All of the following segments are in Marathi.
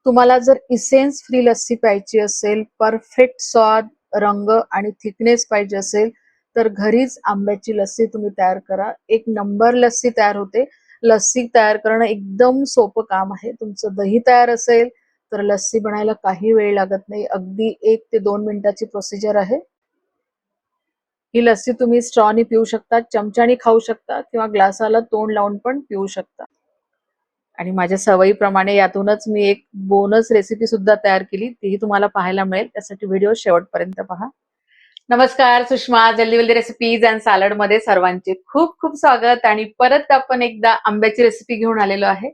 तुम्हाला जर इसेन्स फ्री लस्सी प्यायची असेल, परफेक्ट स्वाद, रंग आणि थिकनेस पाहिजे असेल, तर घरीच आंब्याची लस्सी तुम्ही तयार करा. एक नंबर लस्सी तयार होते. लस्सी तयार करणं एकदम सोपं काम आहे. तुमचं दही तयार असेल तर लस्सी बनायला काही वेळ लागत नाही. अगदी 1 ते 2 मिनिटाची प्रोसिजर आहे. ही लस्सी तुम्ही स्ट्रॉनी पिऊ शकता, चमच्यानी खाऊ शकता किंवा ग्लासाला तोंड लावून पण पिऊ शकता. आणि माझ्या सवयीप्रमाणे यातूनच मी एक बोनस रेसिपी सुद्धा तयार केली, तीही तुम्हाला पाहायला मिळेल. त्यासाठी व्हिडिओ शेवटपर्यंत पहा. नमस्कार, सुषमा जल्दी वेल्दी रेसिपीज अँड सॅलड मध्ये सर्वांचे खूप खूप स्वागत. आणि परत आपण एकदा आंब्याची रेसिपी घेऊन आलेलो आहे.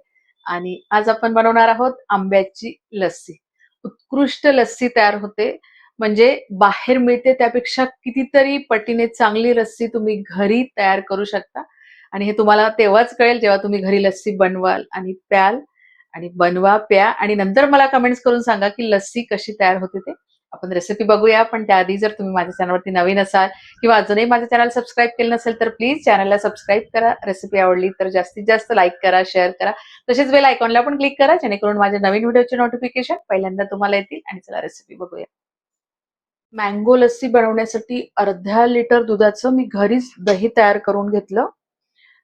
आणि आज आपण बनवणार आहोत आंब्याची लस्सी. उत्कृष्ट लस्सी तयार होते, म्हणजे बाहेर मिळते त्यापेक्षा कितीतरी पटीने चांगली लस्सी तुम्ही घरी तयार करू शकता. आणि हे तुम्हाला तेव्हाच कळेल जेव्हा तुम्ही घरी लस्सी बनवाल आणि प्याल. आणि बनवा, प्या आणि नंतर मला कमेंट्स करून सांगा की लस्सी कशी तयार होते ते. आपण रेसिपी बघूया, पण त्याआधी जर तुम्ही माझ्या चॅनलवरती नवीन असाल किंवा अजूनही माझं चॅनल सबस्क्राईब केलं नसेल तर प्लीज चॅनलला सबस्क्राईब करा. रेसिपी आवडली तर जास्तीत जास्त लाईक करा, शेअर करा. तसेच बेल आयकॉनला पण क्लिक करा, जेणेकरून माझ्या नवीन व्हिडिओचे नोटिफिकेशन पहिल्यांदा तुम्हाला येतील. आणि चला रेसिपी बघूया. मँगो लस्सी बनवण्यासाठी अर्ध्या लिटर दुधाचं मी घरीच दही तयार करून घेतलं.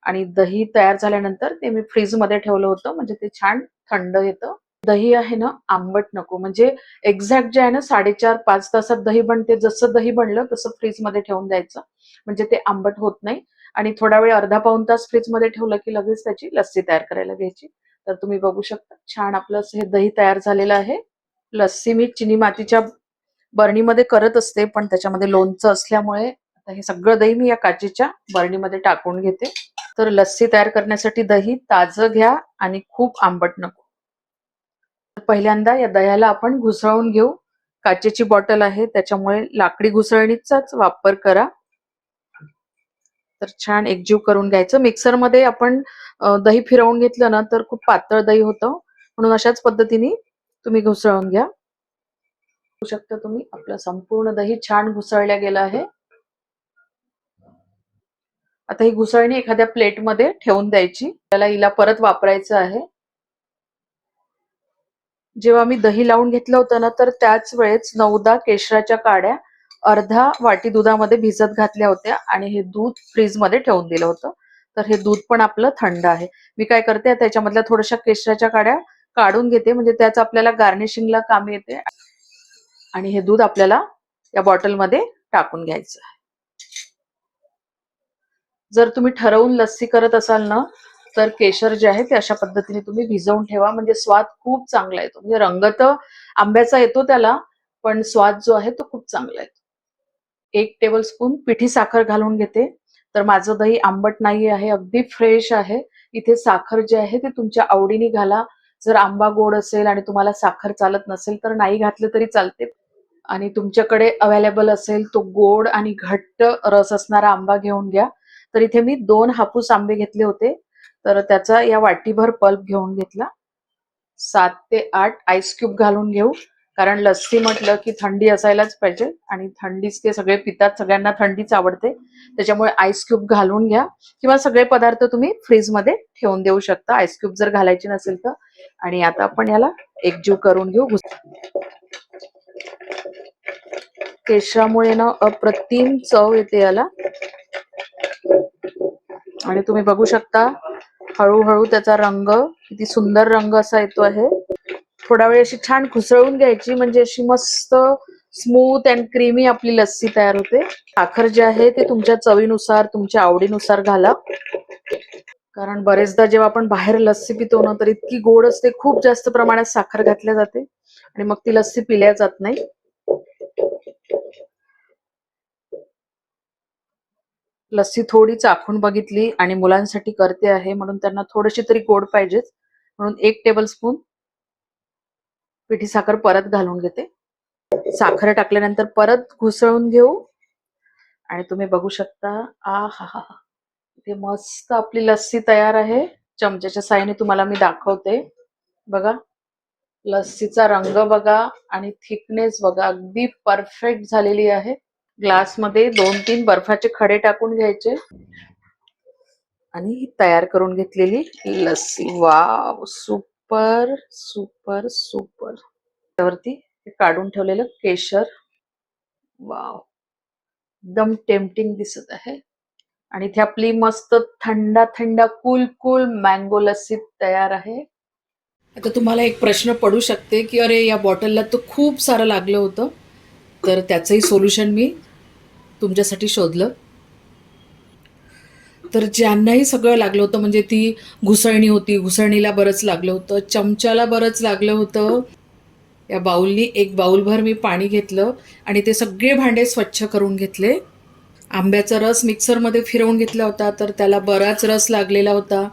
आणि दही तयार झाल्यानंतर ते मी फ्रीजमध्ये ठेवलं होतं, म्हणजे ते छान थंड येतं. दही आहे ना आंबट नको, म्हणजे एक्झॅक्ट जे आहे ना 4.5-5 तासात दही बनते, जसं दही बनलं तसं फ्रीजमध्ये ठेवून द्यायचं, म्हणजे ते आंबट होत नाही. आणि थोडा वेळ अर्धा पाऊण तास फ्रीजमध्ये ठेवलं की लगेच त्याची लस्सी तयार करायला घ्यायची. तर तुम्ही बघू शकता छान आपलं हे दही तयार झालेलं आहे. लस्सी मी चिनी मातीच्या बरणीमध्ये करत असते, पण त्याच्यामध्ये लोणचं असल्यामुळे आता हे सगळं दही मी या काचेच्या बरणीमध्ये टाकून घेते. तर लस्सी तयार करण्यासाठी दही ताजं घ्या आणि खूप आंबट नको. पहिल्यांदा या दह्याला आपण घुसळून घेऊ. काचेची बॉटल आहे त्याच्यामुळे लाकडी घुसळणीचाच वापर करा. तर छान एकजीव करून घ्यायचं. मिक्सरमध्ये आपण दही फिरवून घेतलं ना तर खूप पातळ दही होतं, म्हणून अशाच पद्धतीने तुम्ही घुसळून घ्या. बघू शकता तुम्ही आपलं संपूर्ण दही छान घुसळल्या गेलं आहे. आता ही घुसळणी एखाद्या प्लेटमध्ये ठेवून द्यायची. त्याला हिला परत वापरायचं आहे. जेव्हा मी दही लावून घेतलं होतं ना तर त्याच वेळेस 9-10 केशराच्या काड्या अर्धा वाटी दुधामध्ये भिजत घातल्या होत्या आणि हे दूध फ्रीजमध्ये ठेवून दिलं होतं. तर हे दूध पण आपलं थंड आहे. मी काय करते, त्याच्यामधल्या थोड्याशा केशराच्या काड्या काढून घेते, म्हणजे त्याच आपल्याला गार्निशिंगला काम येते. आणि हे दूध आपल्याला या बॉटलमध्ये टाकून घ्यायचं आहे. जर तुम्ही ठरवून लस्सी करत असाल ना तर केशर जे आहे ते अशा पद्धतीने तुम्ही भिजवून ठेवा, म्हणजे स्वाद खूप चांगला येतो. म्हणजे रंग तर आंब्याचा येतो त्याला, पण स्वाद जो आहे तो खूप चांगला येतो. 1 टेबलस्पून पिठी साखर घालून घेते. तर माझं दही आंबट नाही आहे, अगदी फ्रेश आहे. इथे साखर जी आहे ते तुमच्या आवडीने घाला. जर आंबा गोड असेल आणि तुम्हाला साखर चालत नसेल तर नाही घातलं तरी चालते. आणि तुमच्याकडे अवेलेबल असेल तो गोड आणि घट्ट रस असणारा आंबा घेऊन घ्या. तर इथे मी 2 हापूस आंबे घेतले होते, तर त्याचा या वाटीभर पल्प घेऊन घेतला. 7 ते 8 आईस क्यूब घालून घेऊ, कारण लस्सी म्हटलं की थंडी असायलाच पाहिजे आणि थंडीच ते सगळे पितात, सगळ्यांना थंडीच आवडते. त्याच्यामुळे आईस क्यूब घालून घ्या, किंवा सगळे पदार्थ तुम्ही फ्रीजमध्ये ठेवून देऊ शकता आईस क्यूब जर घालायची नसेल तर. आणि आता आपण याला एकजीव करून घेऊ. केशरामुळे ना अप्रतिम चव येते याला. आणि तुम्ही बघू शकता हळूहळू त्याचा रंग किती सुंदर रंग असा येतो आहे. थोडा वेळ अशी छान घुसळून घ्यायची, म्हणजे अशी मस्त स्मूथ अँड क्रीमी आपली लस्सी तयार होते. साखर जे आहे ते तुमच्या चवीनुसार, तुमच्या आवडीनुसार घाला. कारण बरेचदा जेव्हा आपण बाहेर लस्सी पितो ना तर इतकी गोड असते, खूप जास्त प्रमाणात साखर घातल्या जाते आणि मग ती लस्सी पिल्या जात नाही. लस्सी थोडी चाखून बघितली आणि मुलांसाठी करते आहे म्हणून त्यांना थोडीशी तरी गोड पाहिजेच, म्हणून 1 टेबलस्पून पिठी साखर परत घालून घेते. साखर टाकल्यानंतर परत घुसळून घेऊ. आणि तुम्ही बघू शकता हा हा ते मस्त आपली लस्सी तयार आहे. चमच्याच्या साहाय्याने तुम्हाला मी दाखवते. बघा लस्सीचा रंग बघा आणि थिकनेस बघा, अगदी परफेक्ट झालेली आहे. ग्लासमध्ये 2-3 बर्फाचे खडे टाकून घ्यायचे आणि तयार करून घेतलेली lassi. Wow, super. Super super super. त्यावरती हे काढून ठेवलेलं केशर, वाव, एकदम टेम्पटिंग दिसत आहे. आणि इथे आपली मस्त थंडा थंडा कूल कूल मँगो लस्सी तयार आहे. आता तुम्हाला एक प्रश्न पडू शकते की अरे या बॉटलला तर खूप सारं लागलं होतं, तर त्याचंही सोल्युशन मी तुमच्यासाठी शोधलं. तर ज्यांनाही सगळं लागलं होतं, म्हणजे ती घुसळणी होती, घुसळणीला बरंच लागलं होतं, चमच्याला बरंच लागलं होतं, या बाउलनी एक बाउलभर मी पाणी घेतलं आणि ते सगळे भांडे स्वच्छ करून घेतले. आंब्याचा रस मिक्सरमध्ये फिरवून घेतला होता, तर त्याला बराच रस लागलेला होता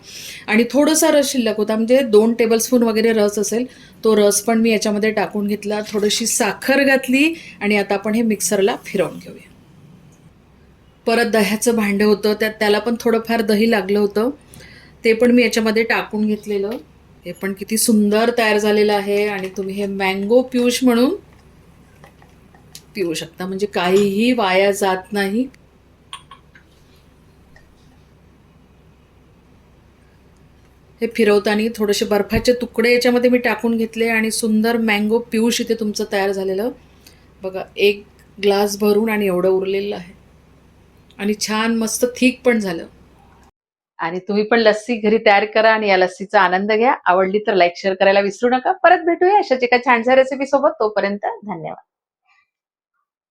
आणि थोडासा रस शिल्लक होता, म्हणजे 2 टेबलस्पून वगैरे रस असेल, तो रस पण मी याच्यामध्ये टाकून घेतला. थोडीशी साखर घातली आणि आता आपण हे मिक्सरला फिरवून घेऊया. परत दह्याचं भांडं होतं, त्याला पण थोडंफार दही लागलं होतं, ते पण मी याच्यामध्ये टाकून घेतलेलं. हे पण किती सुंदर तयार झालेलं आहे आणि तुम्ही हे मँगो प्यूश म्हणून पिऊ शकता, म्हणजे काहीही वाया जात नाही. हे फिरवताना थोडेसे बर्फाचे तुकडे याच्यामध्ये मी टाकून घेतले आणि सुंदर मँगो पिऊश इथे तुमचं तयार झालेलं बघा. एक ग्लास भरून आणि एवढं उरलेलं आहे आणि छान मस्त थिक पण झालं. आणि तुम्ही पण लस्सी घरी तयार करा आणि या लस्सीचा आनंद घ्या. आवडली तर लाईक शेअर करायला विसरू नका. परत भेटूया अशाच एका छानशा रेसिपी सोबत. तोपर्यंत धन्यवाद.